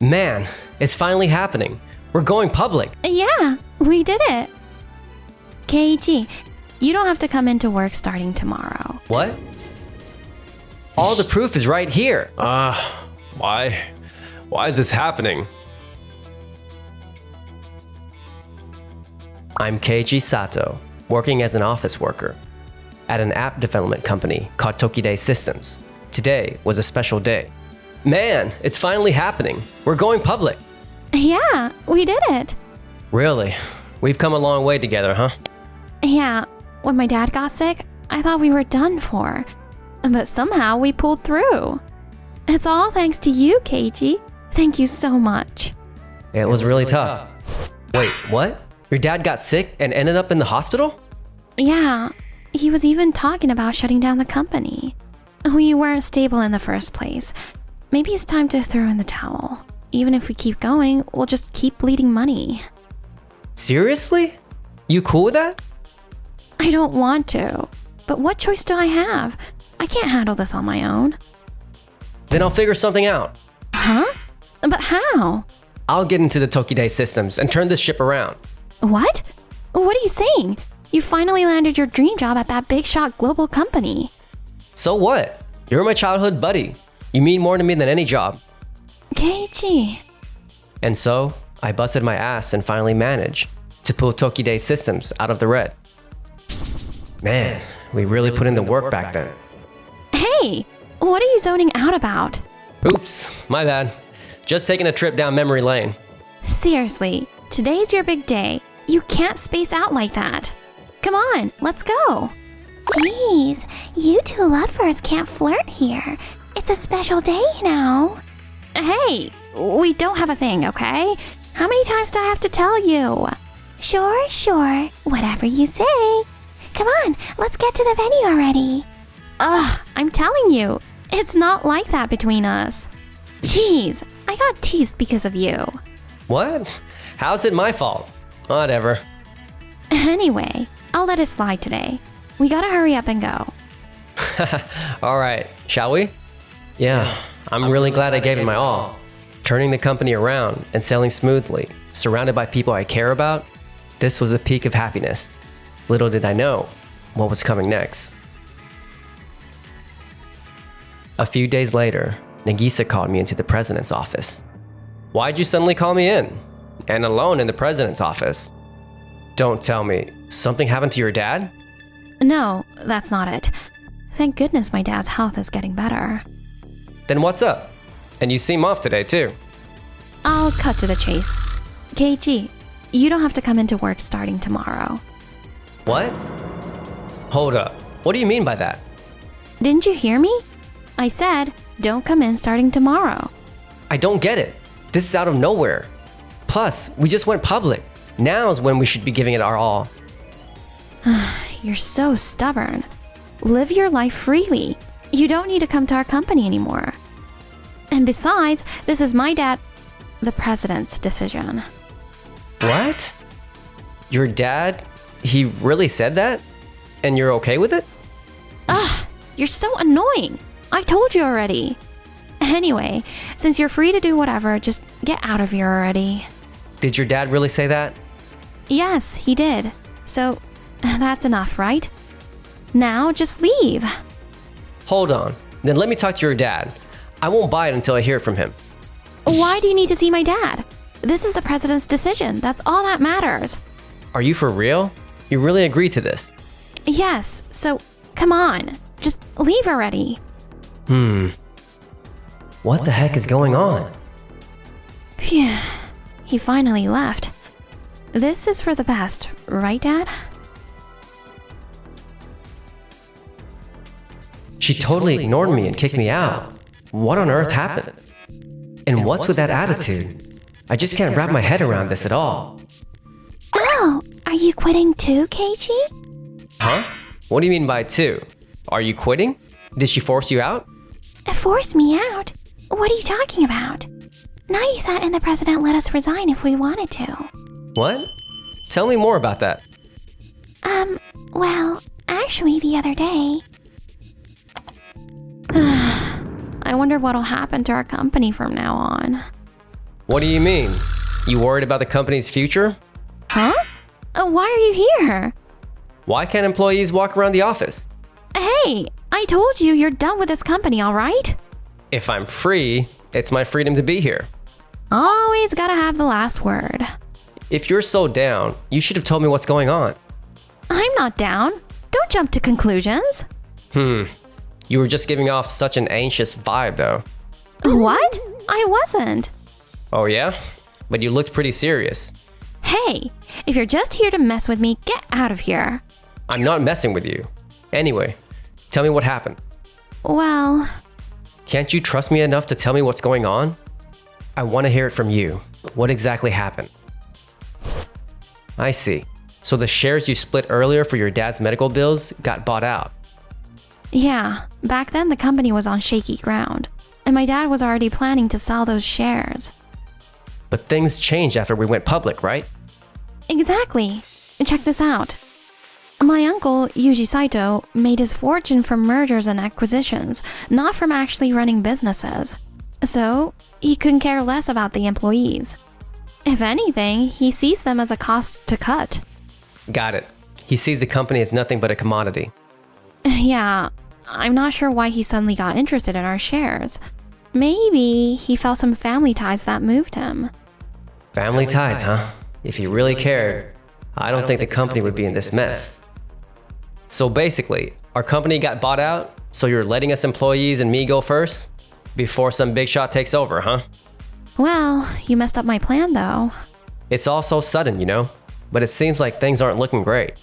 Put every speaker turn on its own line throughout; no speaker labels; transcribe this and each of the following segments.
Man, it's finally happening. We're going public.
Yeah, we did it. Keiji, you don't have to come into work starting tomorrow.
What? All the proof is right here.
Why is this happening?
I'm Keiji Sato, working as an office worker at an app development company called Tokide Systems. Today was a special day. Man, it's finally happening. We're going public.
Yeah, we did it.
Really? We've come a long way together, huh?
Yeah, when my dad got sick, I thought we were done for. But somehow we pulled through. It's all thanks to you, Keiji. Thank you so much.
It was really tough. Wait, what? Your dad got sick and ended up in the hospital?
Yeah, he was even talking about shutting down the company. We weren't stable in the first place. Maybe it's time to throw in the towel. Even if we keep going, we'll just keep bleeding money.
Seriously? You cool with that?
I don't want to. But what choice do I have? I can't handle this on my own.
Then I'll figure something out.
Huh? But how?
I'll get into the Tokide Systems and turn this ship around.
What? What are you saying? You finally landed your dream job at that big shot global company.
So what? You're my childhood buddy. You mean more to me than any job.
Keiji.
And so, I busted my ass and finally managed to pull Tokide Systems out of the red. Man, we really put in the work back then.
Hey, what are you zoning out about?
Oops, my bad. Just taking a trip down memory lane.
Seriously, today's your big day. You can't space out like that. Come on, let's go.
Geez, you two lovers can't flirt here. It's a special day, you know.
Hey, we don't have a thing, okay? How many times do I have to tell you?
Sure. Whatever you say. Come on, let's get to the venue already.
Ugh, I'm telling you, it's not like that between us. Jeez, I got teased because of you.
What? How's it my fault? Whatever.
Anyway, I'll let it slide today. We gotta hurry up and go.
Alright, shall we? Yeah, I'm really glad I gave it my all. Turning the company around and sailing smoothly, surrounded by people I care about, this was a peak of happiness. Little did I know what was coming next. A few days later, Nagisa called me into the president's office. Why'd you suddenly call me in? And alone in the president's office? Don't tell me, something happened to your dad?
No, that's not it. Thank goodness my dad's health is getting better.
Then what's up? And you seem off today too.
I'll cut to the chase. Keiji, you don't have to come into work starting tomorrow.
What? Hold up, what do you mean by that?
Didn't you hear me? I said, don't come in starting tomorrow.
I don't get it. This is out of nowhere. Plus, we just went public. Now's when we should be giving it our all.
You're so stubborn. Live your life freely. You don't need to come to our company anymore. And besides, this is my dad, the president's decision.
What? Your dad? He really said that? And you're okay with it?
Ugh, you're so annoying. I told you already. Anyway, since you're free to do whatever, just get out of here already.
Did your dad really say that?
Yes, he did. So, that's enough, right? Now, just leave.
Hold on. Then let me talk to your dad. I won't buy it until I hear from him.
Why do you need to see my dad? This is the president's decision. That's all that matters.
Are you for real? You really agreed to this?
Yes, so come on. Just leave already.
What the heck is going on?
Phew. He finally left. This is for the best, right, Dad?
She totally ignored me and kicked me out. What on earth happened? And what's with that attitude? I just can't wrap my head around this at all.
Oh, are you quitting too, Keiji?
Huh? What do you mean by two? Are you quitting? Did she force you out?
Force me out? What are you talking about? Nagisa and the president let us resign if we wanted to.
What? Tell me more about that.
Well, actually the other day...
I wonder what'll happen to our company from now on.
What do you mean? You worried about the company's future?
Huh? Why are you here?
Why can't employees walk around the office?
Hey, I told you you're done with this company, all right?
If I'm free, it's my freedom to be here.
Always gotta have the last word.
If you're so down, you should have told me what's going on.
I'm not down. Don't jump to conclusions.
You were just giving off such an anxious vibe, though.
What? I wasn't.
Oh, yeah? But you looked pretty serious.
Hey, if you're just here to mess with me, get out of here.
I'm not messing with you. Anyway, tell me what happened.
Well,
Can't you trust me enough to tell me what's going on? I want to hear it from you. What exactly happened? I see. So the shares you split earlier for your dad's medical bills got bought out.
yeah, back then the company was on shaky ground, and my dad was already planning to sell those shares.
But things changed after we went public, right?
Exactly. Check this out. My uncle, Yuji Saito, made his fortune from mergers and acquisitions, not from actually running businesses. So, he couldn't care less about the employees. If anything, he sees them as a cost to cut.
Got it. He sees the company as nothing but a commodity.
Yeah, I'm not sure why he suddenly got interested in our shares. Maybe he felt some family ties that moved him.
Family ties, huh? If he really cared, I don't think the company would be in this mess. So basically, our company got bought out, so you're letting us employees and me go first? Before some big shot takes over, huh?
Well, you messed up my plan though.
It's all so sudden, you know? But it seems like things aren't looking great.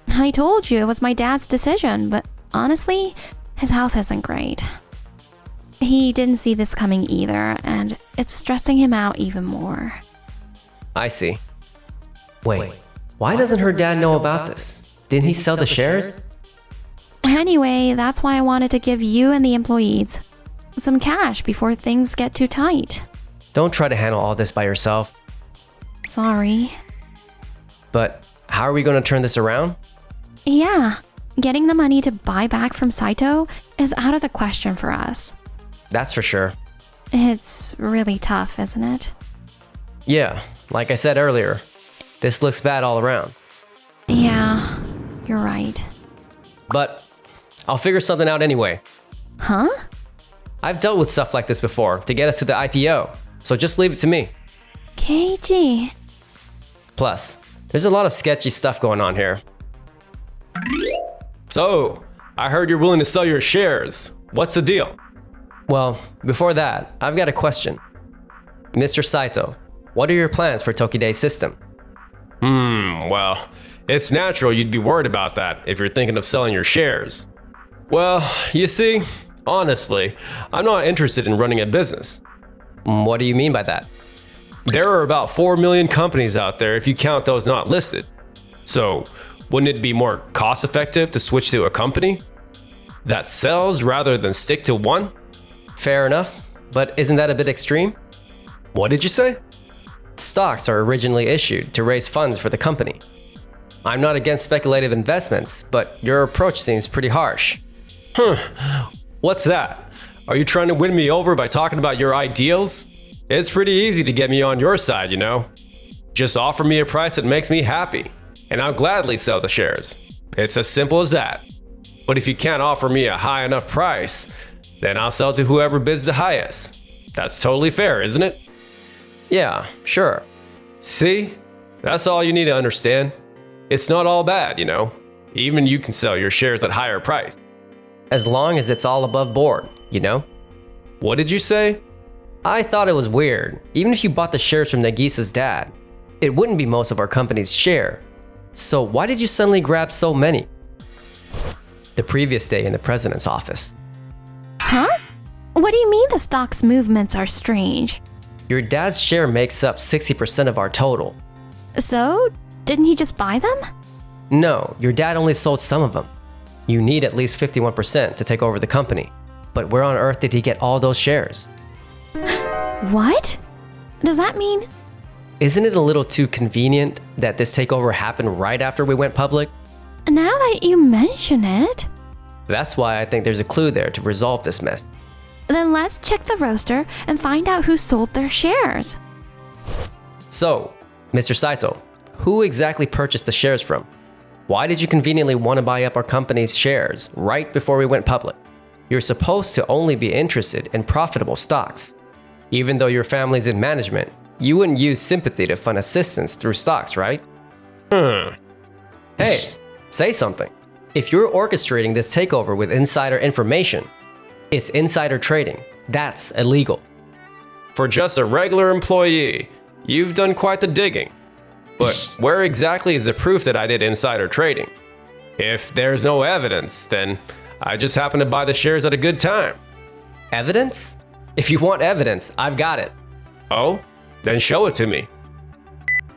I told you it was my dad's decision, but honestly, his health isn't great. He didn't see this coming either, and it's stressing him out even more.
I see. Wait, why doesn't her dad know about this? Didn't he sell the shares?
Anyway, that's why I wanted to give you and the employees some cash before things get too tight.
Don't try to handle all this by yourself.
Sorry.
But how are we going to turn this around?
Yeah, getting the money to buy back from Saito is out of the question for us.
That's for sure.
It's really tough, isn't it?
Yeah, like I said earlier, this looks bad all around.
Yeah, you're right.
But I'll figure something out anyway.
Huh?
I've dealt with stuff like this before to get us to the IPO, so just leave it to me.
KG.
Plus, there's a lot of sketchy stuff going on here.
So, I heard you're willing to sell your shares. What's the deal?
Well, before that, I've got a question. Mr. Saito, what are your plans for Tokidei's system?
Well, it's natural you'd be worried about that if you're thinking of selling your shares. Well, you see, honestly, I'm not interested in running a business.
What do you mean by that?
There are about 4 million companies out there if you count those not listed. So, wouldn't it be more cost effective to switch to a company that sells rather than stick to one?
Fair enough, but isn't that a bit extreme?
What did you say?
Stocks are originally issued to raise funds for the company. I'm not against speculative investments, but your approach seems pretty harsh.
What's that? Are you trying to win me over by talking about your ideals? It's pretty easy to get me on your side, you know. Just offer me a price that makes me happy, and I'll gladly sell the shares. It's as simple as that. But if you can't offer me a high enough price, then I'll sell to whoever bids the highest. That's totally fair, isn't it?
Yeah, sure.
See? That's all you need to understand. It's not all bad, you know. Even you can sell your shares at higher price.
As long as it's all above board, you know?
What did you say?
I thought it was weird. Even if you bought the shares from Nagisa's dad, it wouldn't be most of our company's share. So why did you suddenly grab so many? The previous day in the president's office.
Huh? What do you mean the stock's movements are strange?
Your dad's share makes up 60% of our total.
So, didn't he just buy them?
No, your dad only sold some of them. You need at least 51% to take over the company. But where on earth did he get all those shares?
What? Does that mean?
Isn't it a little too convenient that this takeover happened right after we went public?
Now that you mention it,
That's why I think there's a clue there to resolve this mess.
then let's check the roster and find out who sold their shares.
So, Mr. Saito, who exactly purchased the shares from? Why did you conveniently want to buy up our company's shares right before we went public? You're supposed to only be interested in profitable stocks. Even though your family's in management, you wouldn't use sympathy to fund assistance through stocks, right? Hey, say something. If you're orchestrating this takeover with insider information, it's insider trading. That's illegal.
For just a regular employee, you've done quite the digging. But where exactly is the proof that I did insider trading? If there's no evidence, then I just happened to buy the shares at a good time.
Evidence? If you want evidence, I've got it.
Oh? Then show it to me.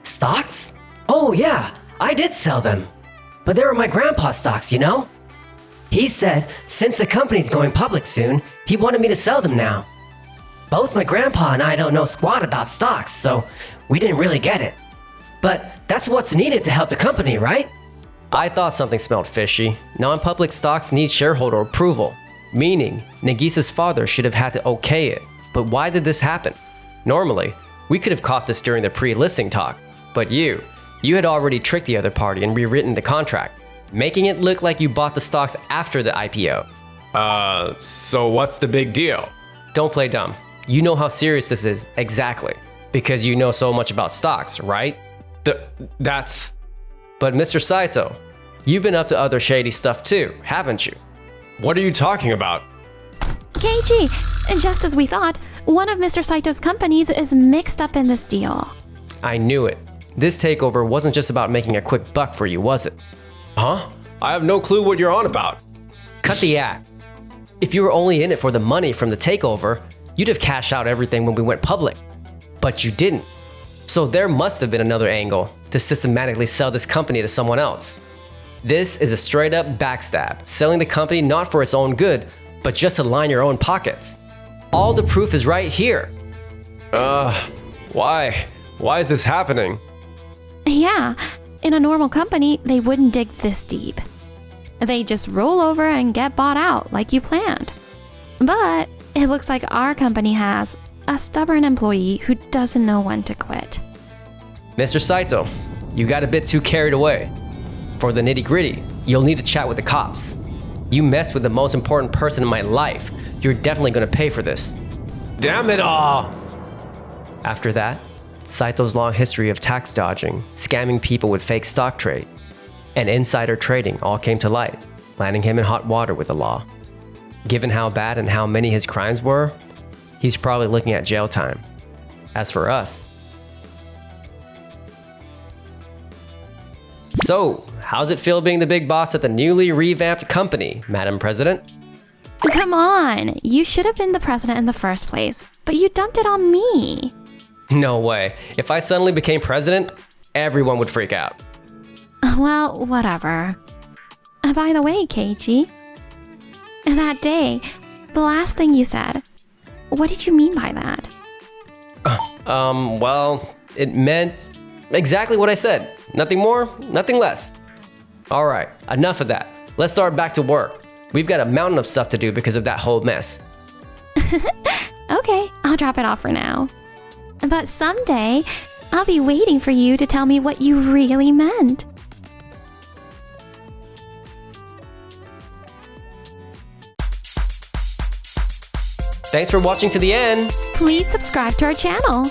Stocks? Oh yeah, I did sell them. But they were my grandpa's stocks, you know? He said since the company's going public soon, he wanted me to sell them now. Both my grandpa and I don't know squat about stocks, so we didn't really get it. But that's what's needed to help the company, right?
I thought something smelled fishy. Non-public stocks need shareholder approval, meaning Nagisa's father should have had to okay it. But why did this happen? Normally, we could have caught this during the pre-listing talk, but you had already tricked the other party and rewritten the contract, making it look like you bought the stocks after the IPO.
So what's the big deal?
Don't play dumb. You know how serious this is, exactly. Because you know so much about stocks, right?
That's...
But Mr. Saito, you've been up to other shady stuff too, haven't you?
What are you talking about?
Keiichi, just as we thought, one of Mr. Saito's companies is mixed up in this deal.
I knew it. This takeover wasn't just about making a quick buck for you, was it?
Huh? I have no clue what you're on about.
Cut the act. If you were only in it for the money from the takeover, you'd have cashed out everything when we went public. But you didn't. So there must have been another angle to systematically sell this company to someone else. This is a straight up backstab, selling the company not for its own good, but just to line your own pockets. All the proof is right here.
Why? Why is this happening?
Yeah, in a normal company, they wouldn't dig this deep. They just roll over and get bought out like you planned. But it looks like our company has a stubborn employee who doesn't know when to quit.
Mr. Saito, you got a bit too carried away. For the nitty-gritty, you'll need to chat with the cops. You messed with the most important person in my life. You're definitely gonna pay for this.
Damn it all!
After that, Saito's long history of tax dodging, scamming people with fake stock trade, and insider trading all came to light, landing him in hot water with the law. Given how bad and how many his crimes were, he's probably looking at jail time. As for us... So, how's it feel being the big boss at the newly revamped company, Madam President?
Come on, you should have been the president in the first place, but you dumped it on me.
No way. If I suddenly became president, everyone would freak out.
Well, whatever. By the way, Keiichi, that day, the last thing you said, what did you mean by that?
Well, it meant exactly what I said. Nothing more, nothing less. All right, enough of that. Let's start back to work. We've got a mountain of stuff to do because of that whole mess.
Okay, I'll drop it off for now. But someday, I'll be waiting for you to tell me what you really meant.
Thanks for watching to the end.
Please subscribe to our channel.